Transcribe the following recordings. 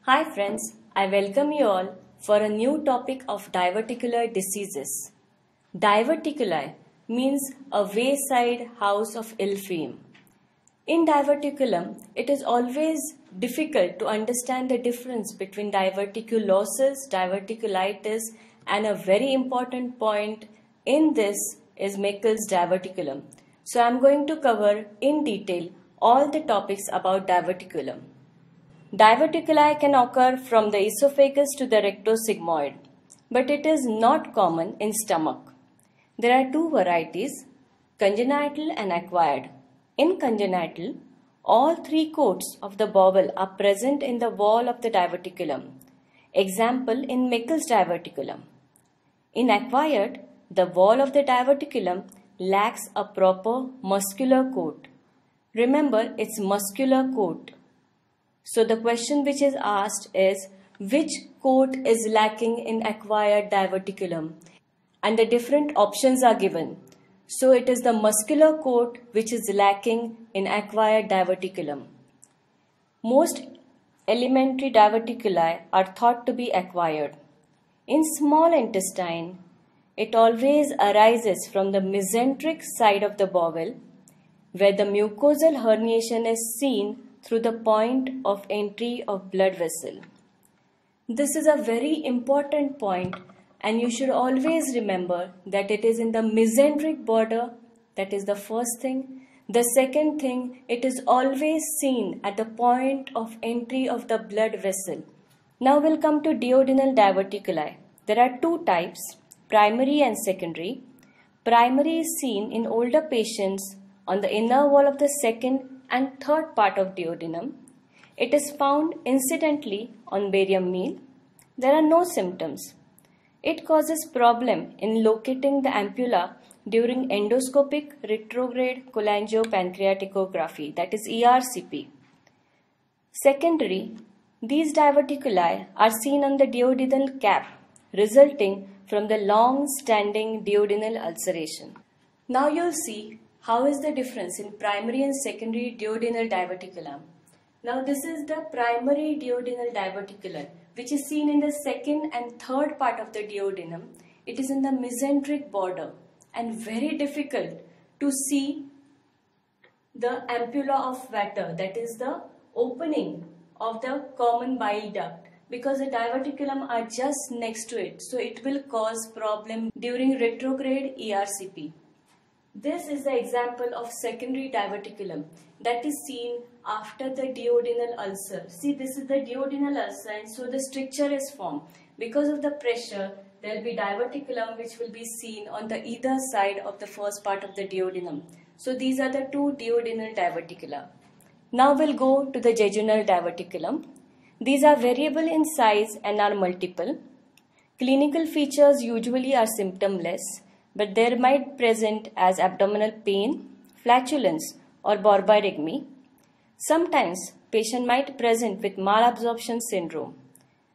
Hi friends, I welcome you all for a new topic of diverticular diseases. Diverticuli means a wayside house of ill fame. In diverticulum, it is always difficult to understand the difference between diverticulosis, diverticulitis, and a very important point in this is Meckel's diverticulum. So I am going to cover in detail all the topics about diverticulum. Diverticuli can occur from the esophagus to the rectosigmoid, but it is not common in stomach. There are two varieties, congenital and acquired. In congenital, all three coats of the bowel are present in the wall of the diverticulum. Example in Meckel's diverticulum. In acquired, the wall of the diverticulum lacks a proper muscular coat. Remember, it's muscular coat. So the question which is asked is, which coat is lacking in acquired diverticulum? And the different options are given. So it is the muscular coat which is lacking in acquired diverticulum. Most elementary diverticuli are thought to be acquired. In small intestine, it always arises from the mesenteric side of the bowel, where the mucosal herniation is seen through the point of entry of blood vessel. This is a very important point, and you should always remember that it is in the mesenteric border. That is the first thing. The second thing, it is always seen at the point of entry of the blood vessel. Now we'll come to duodenal diverticuli. There are two types, primary and secondary. Primary is seen in older patients on the inner wall of the second and third part of duodenum. It is found incidentally on barium meal. There are no symptoms. It causes problem in locating the ampulla during endoscopic retrograde cholangiopancreaticography, that is ERCP. Secondary, these diverticuli are seen on the duodenal cap, resulting from the long-standing duodenal ulceration. Now you'll see how is the difference in primary and secondary duodenal diverticulum. Now this is the primary duodenal diverticulum, which is seen in the second and third part of the duodenum. It is in the mesenteric border and very difficult to see the ampulla of Vater, that is the opening of the common bile duct, because the diverticulum are just next to it, so it will cause problem during retrograde ERCP. This is the example of secondary diverticulum that is seen after the duodenal ulcer. See, this is the duodenal ulcer, and so the stricture is formed. Because of the pressure, there will be diverticulum which will be seen on the either side of the first part of the duodenum. So these are the two duodenal diverticula. Now we'll go to the jejunal diverticulum. These are variable in size and are multiple. Clinical features usually are symptomless, but there might present as abdominal pain, flatulence or borborygmy. Sometimes patient might present with malabsorption syndrome.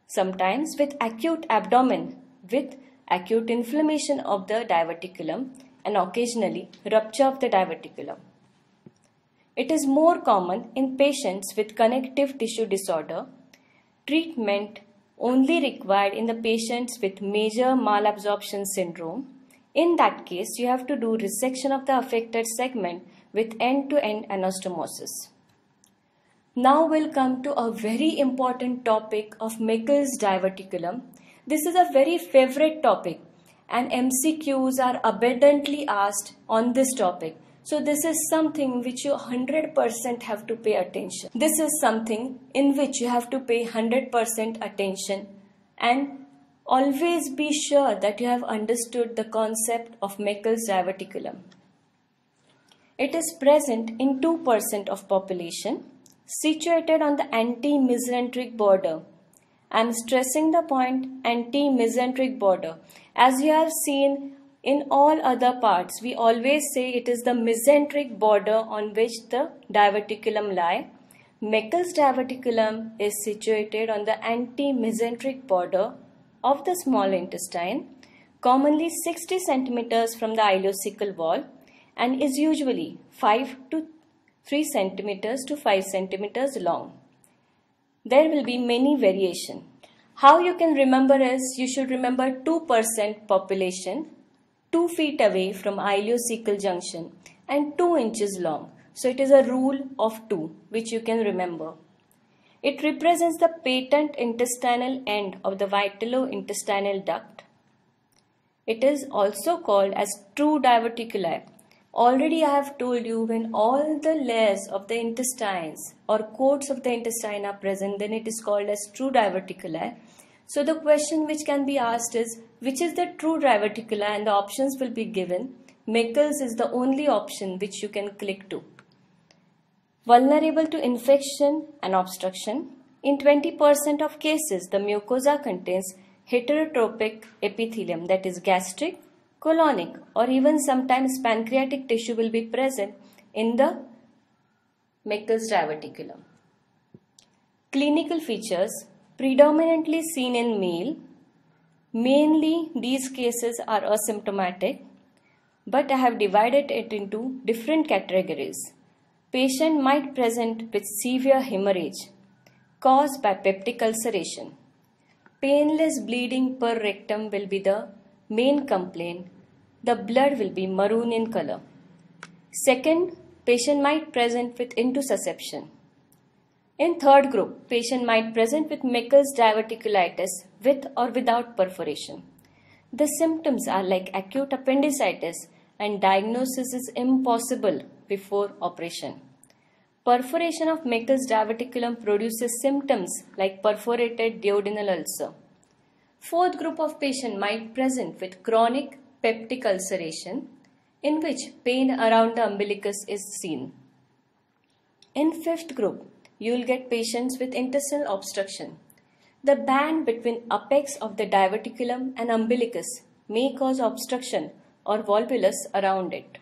Sometimes with acute abdomen with acute inflammation of the diverticulum and occasionally rupture of the diverticulum. It is more common in patients with connective tissue disorder. Treatment only required in the patients with major malabsorption syndrome. In that case, you have to do resection of the affected segment with end-to-end anastomosis. Now we'll come to a very important topic of Meckel's diverticulum. This is a very favorite topic and MCQs are abundantly asked on this topic. So this is something which you 100% have to pay attention. This is something in which you have to pay 100% attention, and always be sure that you have understood the concept of Meckel's diverticulum. It is present in 2% of population, situated on the anti-mesenteric border. I am stressing the point anti-mesenteric border. As you have seen in all other parts, we always say it is the mesenteric border on which the diverticulum lie. Meckel's diverticulum is situated on the anti-mesenteric border of the small intestine, commonly 60 centimeters from the ileocecal wall, and is usually 3 centimeters to 5 centimeters long. there will be many variation. How you can remember is you should remember 2% population 2 feet away from ileocecal junction and 2 inches long. So it is a rule of 2 which you can remember. It represents the patent intestinal end of the vitalointestinal duct. It is also called as true diverticuli. Already I have told you when all the layers of the intestines or coats of the intestine are present, then it is called as true diverticuli. So the question which can be asked is, which is the true diverticula, and the options will be given. Meckel's is the only option which you can click to. Vulnerable to infection and obstruction. In 20% of cases, the mucosa contains heterotropic epithelium, that is gastric, colonic, or even sometimes pancreatic tissue will be present in the Meckel's diverticulum. Clinical features predominantly seen in male. Mainly these cases are asymptomatic, but I have divided it into different categories. Patient might present with severe hemorrhage caused by peptic ulceration. Painless bleeding per rectum will be the main complaint. The blood will be maroon in color. Second, patient might present with intussusception. In third group, patient might present with Meckel's diverticulitis with or without perforation. The symptoms are like acute appendicitis and diagnosis is impossible before operation. Perforation of Meckel's diverticulum produces symptoms like perforated duodenal ulcer. Fourth group of patient might present with chronic peptic ulceration in which pain around the umbilicus is seen. In fifth group, you will get patients with intestinal obstruction. The band between apex of the diverticulum and umbilicus may cause obstruction or volvulus around it.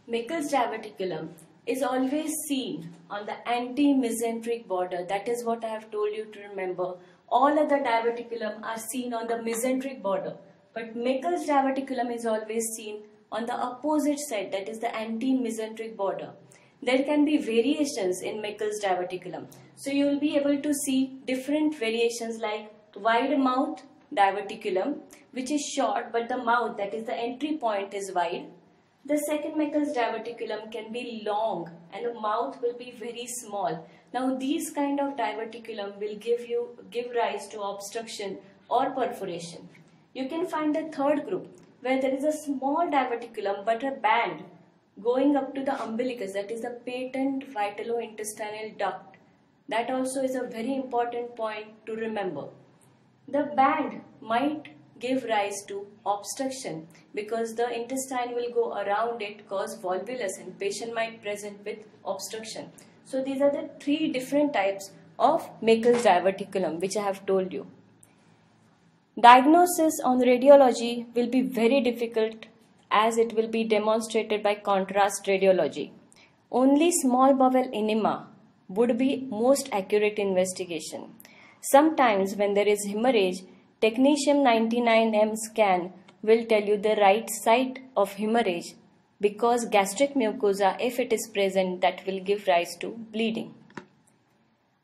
Meckel's diverticulum is always seen on the anti-mesenteric border. That is what I have told you to remember. All other diverticulum are seen on the mesenteric border, but Meckel's diverticulum is always seen on the opposite side, that is the anti-mesenteric border. There can be variations in Meckel's diverticulum. So you will be able to see different variations like wide mouth diverticulum, which is short but the mouth, that is the entry point, is wide. The second Meckel's diverticulum can be long and the mouth will be very small. Now these kind of diverticulum will give rise to obstruction or perforation. You can find the third group where there is a small diverticulum but a band going up to the umbilicus, that is the patent vitalointestinal duct. That also is a very important point to remember. The band might give rise to obstruction because the intestine will go around it, cause volvulus, and patient might present with obstruction. So these are the three different types of Meckel's diverticulum which I have told you. Diagnosis on radiology will be very difficult as it will be demonstrated by contrast radiology. Only small bowel enema would be most accurate investigation. Sometimes when there is hemorrhage, technetium 99M scan will tell you the right site of hemorrhage because gastric mucosa, if it is present, that will give rise to bleeding.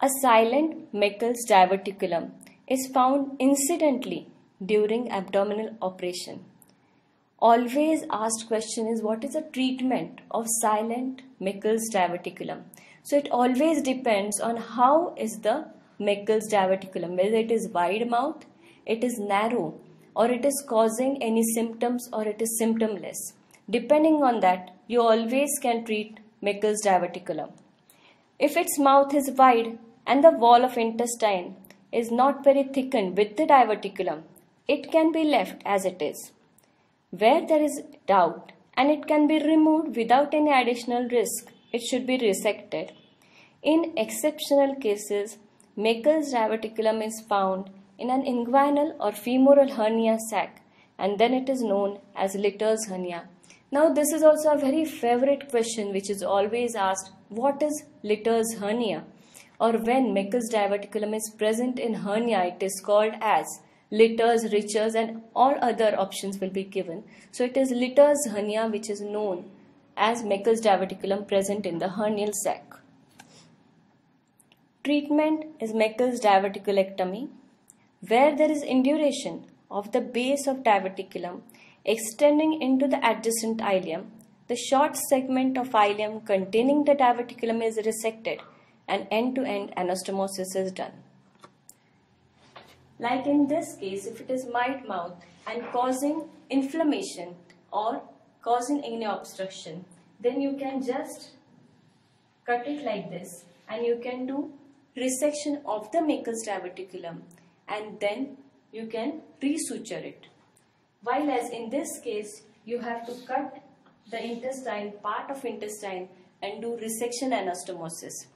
A silent Meckel's diverticulum is found incidentally during abdominal operation. Always asked question is, what is the treatment of silent Meckel's diverticulum? So it always depends on how is the Meckel's diverticulum, whether it is wide mouth, it is narrow, or it is causing any symptoms, or it is symptomless. Depending on that, you always can treat Meckel's diverticulum. If its mouth is wide and the wall of intestine is not very thickened with the diverticulum, it can be left as it is. Where there is doubt and it can be removed without any additional risk, it should be resected. In exceptional cases, Meckel's diverticulum is found in an inguinal or femoral hernia sac, and then it is known as Litter's hernia. Now this is also a very favorite question which is always asked, what is Litter's hernia? Or when Meckel's diverticulum is present in hernia, it is called as Litter's, Richer's, and all other options will be given. So it is Litter's hernia which is known as Meckel's diverticulum present in the hernial sac. Treatment is Meckel's diverticulectomy, where there is induration of the base of diverticulum extending into the adjacent ileum. The short segment of ileum containing the diverticulum is resected and end-to-end anastomosis is done. Like in this case, if it is mite mouth and causing inflammation or causing ileal obstruction, then you can just cut it like this and you can do resection of the Meckel's diverticulum and then you can resuture it. While as in this case, you have to cut the intestine, part of intestine and do resection anastomosis.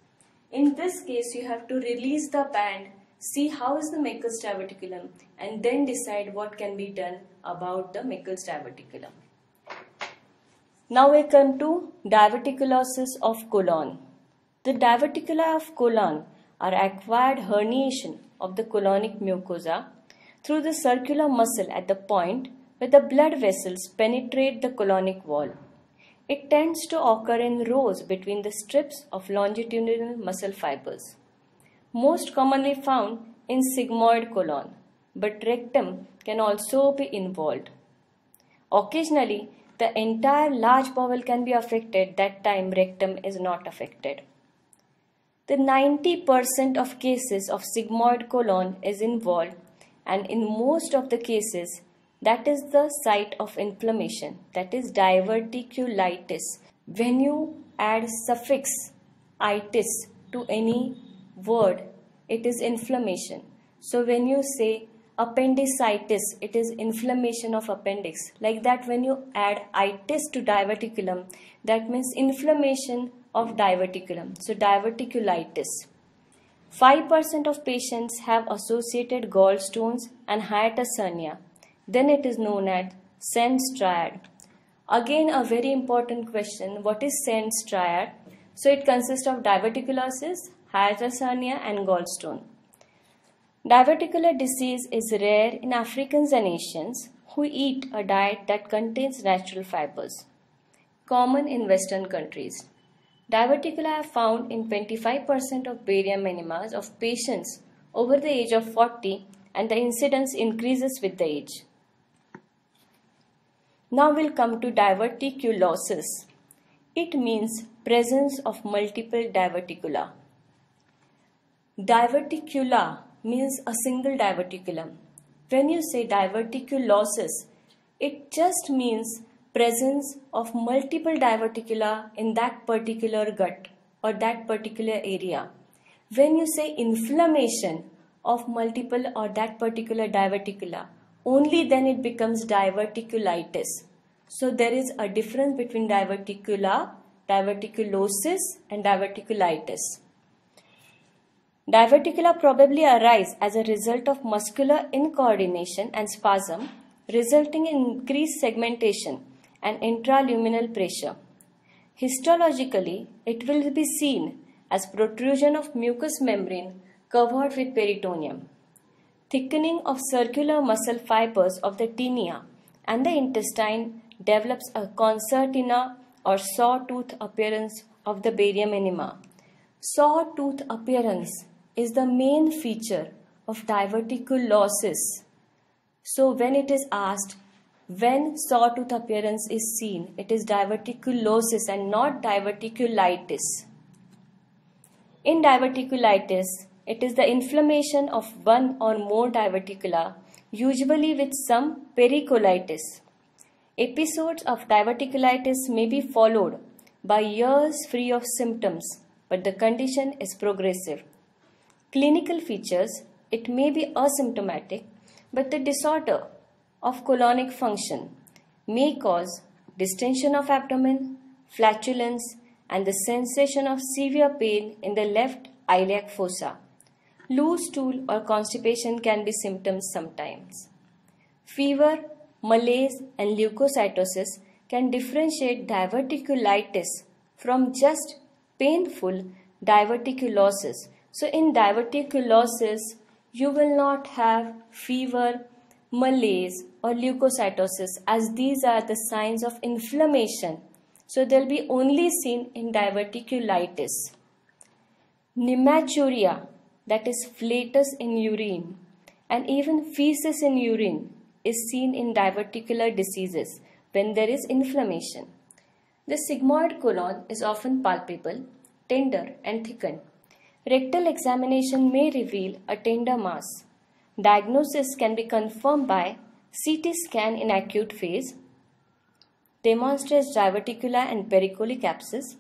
In this case, you have to release the band, see how is the Meckel's diverticulum and then decide what can be done about the Meckel's diverticulum. Now we come to diverticulosis of colon. The diverticula of colon are acquired herniation of the colonic mucosa through the circular muscle at the point where the blood vessels penetrate the colonic wall. It tends to occur in rows between the strips of longitudinal muscle fibers. Most commonly found in sigmoid colon, but rectum can also be involved. Occasionally, the entire large bowel can be affected, that time rectum is not affected. The 90% of cases of sigmoid colon is involved and in most of the cases that is the site of inflammation, that is diverticulitis. When you add suffix itis to any word, it is inflammation. So when you say appendicitis, it is inflammation of appendix. Like that, when you add itis to diverticulum, that means inflammation of diverticulum. So diverticulitis. 5% of patients have associated gallstones and hiatus hernia. Then it is known as Sens triad. Again, a very important question. What is Sens triad? So it consists of diverticulosis, hiatus hernia and gallstone. Diverticular disease is rare in Africans and Asians who eat a diet that contains natural fibers. Common in Western countries. Diverticula are found in 25% of barium enemas of patients over the age of 40 and the incidence increases with the age. Now we'll come to diverticulosis. It means presence of multiple diverticula. Diverticula means a single diverticulum. When you say diverticulosis, it just means presence of multiple diverticula in that particular gut or that particular area. When you say inflammation of multiple or that particular diverticula, only then it becomes diverticulitis. So there is a difference between diverticula, diverticulosis and diverticulitis. Diverticula probably arise as a result of muscular incoordination and spasm, resulting in increased segmentation and intraluminal pressure. Histologically, it will be seen as protrusion of mucous membrane covered with peritoneum. Thickening of circular muscle fibers of the tinea and the intestine develops a concertina or sawtooth appearance of the barium enema. Sawtooth appearance is the main feature of diverticulosis. So when it is asked, when sawtooth appearance is seen, it is diverticulosis and not diverticulitis. In diverticulitis, it is the inflammation of one or more diverticula, usually with some pericolitis. Episodes of diverticulitis may be followed by years free of symptoms, but the condition is progressive. Clinical features, it may be asymptomatic, but the disorder of colonic function may cause distension of abdomen, flatulence, and the sensation of severe pain in the left iliac fossa. Loose stool or constipation can be symptoms sometimes. Fever, malaise, and leukocytosis can differentiate diverticulitis from just painful diverticulosis. So in diverticulosis, you will not have fever, malaise or leukocytosis as these are the signs of inflammation. So they'll be only seen in diverticulitis. Nematuria, that is flatus in urine, and even feces in urine is seen in diverticular diseases when there is inflammation. The sigmoid colon is often palpable, tender, and thickened. Rectal examination may reveal a tender mass. Diagnosis can be confirmed by CT scan in acute phase, demonstrates diverticular and pericolic abscess.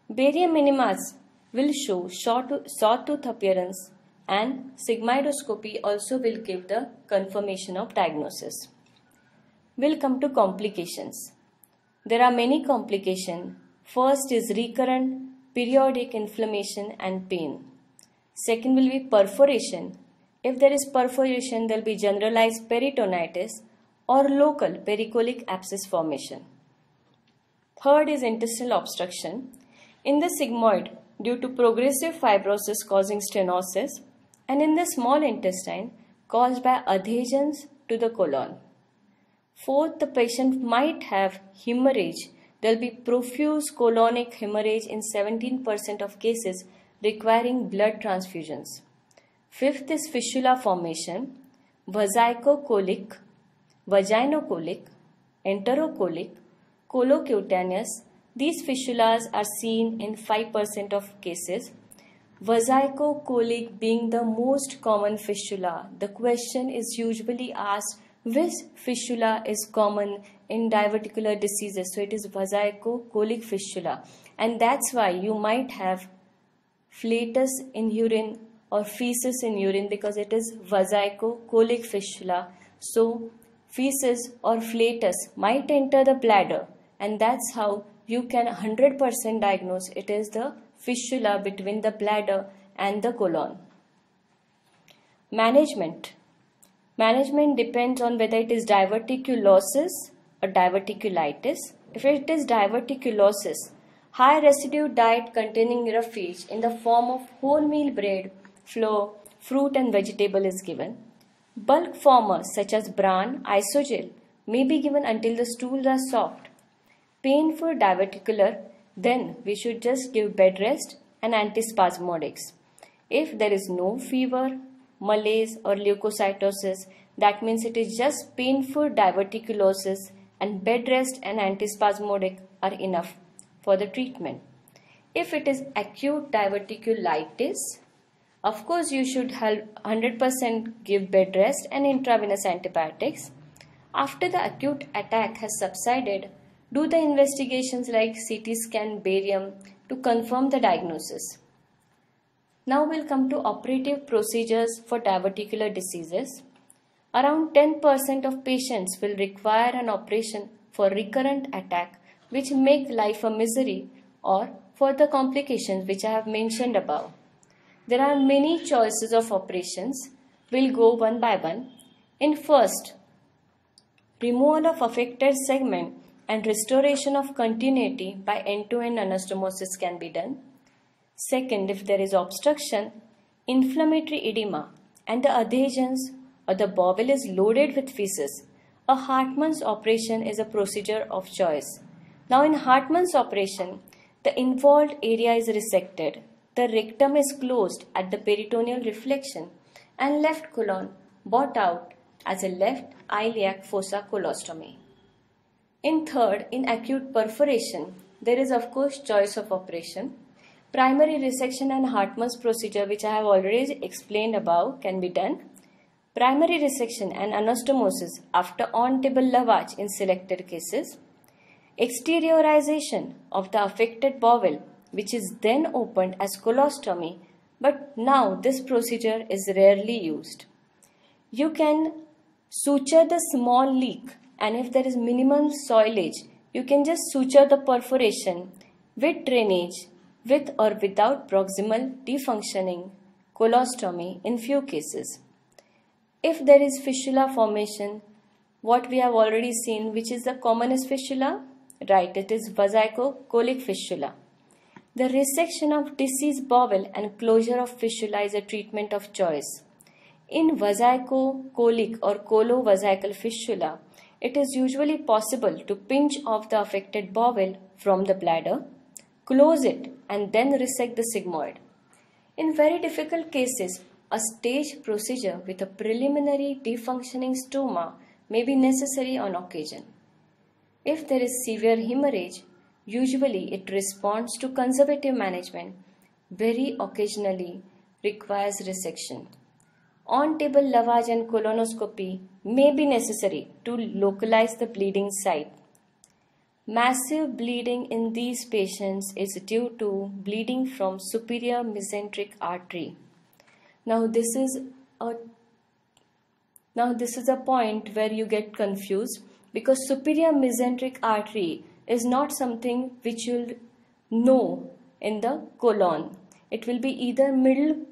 Barium minimas will show sawtooth appearance, and sigmoidoscopy also will give the confirmation of diagnosis. We'll come to complications. There are many complications. First is recurrent periodic inflammation and pain. Second will be perforation. If there is perforation, there will be generalized peritonitis or local pericolic abscess formation. Third is intestinal obstruction. In the sigmoid, due to progressive fibrosis causing stenosis, and in the small intestine caused by adhesions to the colon. Fourth, the patient might have hemorrhage. There will be profuse colonic hemorrhage in 17% of cases requiring blood transfusions. Fifth is fistula formation, vasicocolic, vaginocolic, enterocolic, colocutaneous. These fistulas are seen in 5% of cases. Vasicocolic being the most common fistula. The question is usually asked, which fistula is common in diverticular diseases? So it is vasicocolic fistula, and that's why you might have flatus in urine or feces in urine, because it is vasicocolic fistula. So feces or flatus might enter the bladder, and that's how you can 100% diagnose it is the fistula between the bladder and the colon. Management depends on whether it is diverticulosis or diverticulitis. If it is diverticulosis, high residue diet containing roughage in the form of wholemeal bread, flour, fruit and vegetable is given. Bulk formers such as bran, isogel may be given until the stools are soft. Painful diverticular, then we should just give bed rest and antispasmodics. If there is no fever, malaise or leukocytosis, that means it is just painful diverticulosis, and bed rest and antispasmodic are enough for the treatment. If it is acute diverticulitis, of course you should 100% give bed rest and intravenous antibiotics. After the acute attack has subsided, do the investigations like CT scan, barium to confirm the diagnosis. Now we'll come to operative procedures for diverticular diseases. Around 10% of patients will require an operation for recurrent attack which make life a misery, or for the complications which I have mentioned above. There are many choices of operations. We'll go one by one. In first, removal of affected segment and restoration of continuity by end-to-end anastomosis can be done. Second, if there is obstruction, inflammatory edema, and the adhesions or the bowel is loaded with feces, a Hartmann's operation is a procedure of choice. Now in Hartmann's operation, the involved area is resected, the rectum is closed at the peritoneal reflection, and left colon brought out as a left iliac fossa colostomy. In third, in acute perforation, there is of course choice of operation. Primary resection and Hartmann's procedure, which I have already explained above, can be done. Primary resection and anastomosis after on-table lavage in selected cases. Exteriorization of the affected bowel, which is then opened as colostomy, but now this procedure is rarely used. You can suture the small leak, and if there is minimal soilage, you can just suture the perforation with drainage, with or without proximal defunctioning colostomy in few cases. If there is fistula formation, what we have already seen, which is the commonest fistula? Right, it is vasicocolic fistula. The resection of diseased bowel and closure of fistula is a treatment of choice. In vasicocolic or colovesical fistula, it is usually possible to pinch off the affected bowel from the bladder, close it, and then resect the sigmoid. In very difficult cases, a stage procedure with a preliminary defunctioning stoma may be necessary on occasion. If there is severe hemorrhage, usually it responds to conservative management, very occasionally requires resection. On-table lavage and colonoscopy may be necessary to localize the bleeding site. Massive bleeding in these patients is due to bleeding from superior mesenteric artery. Now this is a point where you get confused, because superior mesenteric artery is not something which you'll know in the colon. It will be either middle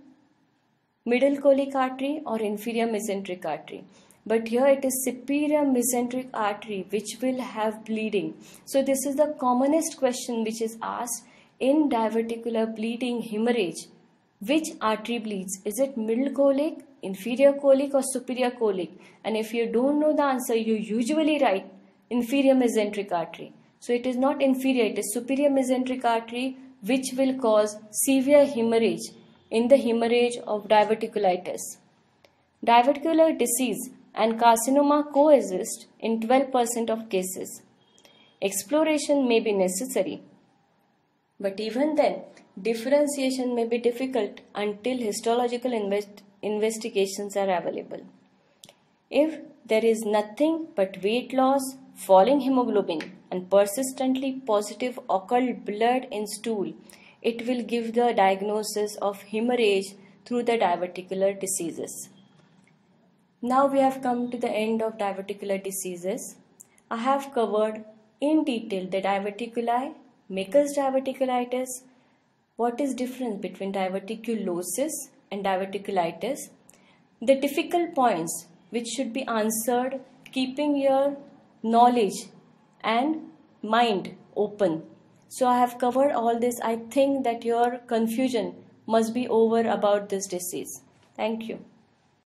colic artery or inferior mesenteric artery. But here it is superior mesenteric artery which will have bleeding. So this is the commonest question which is asked in diverticular bleeding hemorrhage. Which artery bleeds? Is it middle colic, inferior colic or superior colic? And if you don't know the answer, you usually write inferior mesenteric artery. So it is not inferior, it is superior mesenteric artery which will cause severe hemorrhage in the hemorrhage of diverticulitis. Diverticular disease and carcinoma coexist in 12% of cases. Exploration may be necessary, but even then, differentiation may be difficult until histological investigations are available. If there is nothing but weight loss, falling hemoglobin, and persistently positive occult blood in stool, it will give the diagnosis of hemorrhage through the diverticular diseases. Now we have come to the end of diverticular diseases. I have covered in detail the diverticuli, Meckel's diverticulitis, what is difference between diverticulosis and diverticulitis, the difficult points which should be answered keeping your knowledge and mind open. So I have covered all this. I think that your confusion must be over about this disease. Thank you.